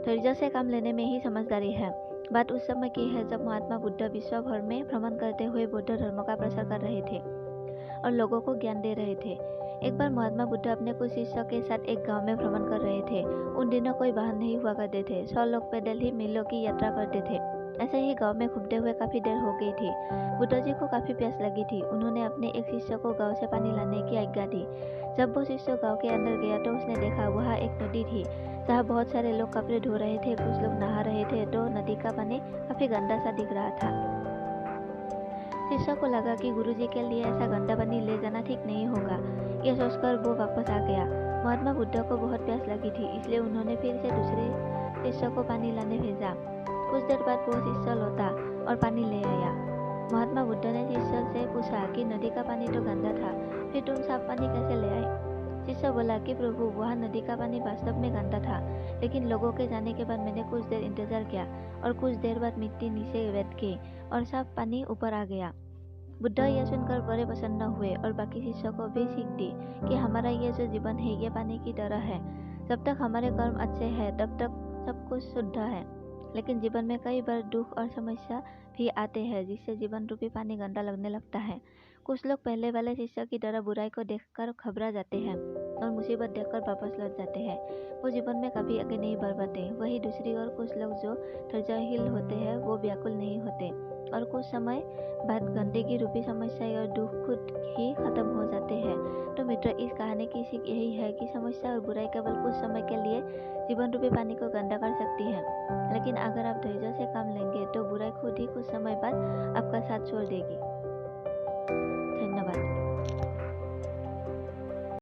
धैर्य से काम लेने में ही समझदारी है। बात उस समय की है जब महात्मा बुद्ध विश्व भर में भ्रमण करते हुए बौद्ध धर्म का प्रसार कर रहे थे और लोगों को ज्ञान दे रहे थे। एक बार महात्मा बुद्ध अपने कुछ शिष्यों के साथ एक गांव में भ्रमण कर रहे थे। उन दिनों कोई वाहन नहीं हुआ करते थे। 100 लोग पैदल ही मीलों की यात्रा करते थे। ऐसे ही गांव में घूमते हुए काफी देर हो गई थी। बुद्ध जी को काफी प्यास लगी थी। उन्होंने अपने एक शिष्य को गांव से पानी लाने की आज्ञा दी। जब वो शिष्य गांव के अंदर गया तो उसने देखा वहाँ एक नदी थी जहाँ बहुत सारे लोग कपड़े धो रहे थे, कुछ लोग नहा रहे थे। तो नदी का पानी काफी गंदा सा दिख रहा था। शिष्य को लगा कि गुरुजी के लिए ऐसा गंदा पानी ले जाना ठीक नहीं होगा। ये सोचकर वो वापस आ गया। महात्मा बुद्ध को बहुत प्यास लगी थी, इसलिए उन्होंने फिर से दूसरे शिष्य को पानी लाने भेजा। कुछ देर बाद वो शिष्य लौटा और पानी ले आया। महात्मा बुद्ध ने शिष्य से पूछा कि नदी का पानी तो गंदा था, फिर तुम साफ पानी कैसे ले आए? शिष्य बोला कि प्रभु, वह नदी का पानी वास्तव में गंदा था, लेकिन लोगों के जाने के बाद मैंने कुछ देर इंतजार किया और कुछ देर बाद मिट्टी नीचे बैठ गई और साफ पानी ऊपर आ गया। बुद्ध यह सुनकर बड़े प्रसन्न हुए और बाकी शिष्यों को भी सीख दी कि हमारा ये जो जीवन है ये पानी की तरह है। जब तक हमारे कर्म अच्छे हैं तब तक सब कुछ शुद्ध है, लेकिन जीवन में कई बार दुख और समस्या भी आते हैं जिससे जीवन रूपी पानी गंदा लगने लगता है। कुछ लोग पहले वाले शिष्य की तरह बुराई को देखकर घबरा जाते हैं और मुसीबत देखकर वापस लौट जाते हैं। वो जीवन में कभी आगे नहीं बढ़ पाते। वही दूसरी ओर कुछ लोग जो धैर्यशील होते हैं वो व्याकुल नहीं होते और कुछ समय बाद गंदगी रूपी समस्या और दुख खुद ही खत्म हो जाते हैं। तो मित्र, इस कहानी की सीख यही है कि समस्या और बुराई केवल कुछ समय के लिए जीवन रूपी पानी को गंदा कर सकती है, लेकिन अगर आप धैर्य से काम लेंगे तो बुराई खुद ही कुछ समय बाद आपका साथ छोड़ देगी।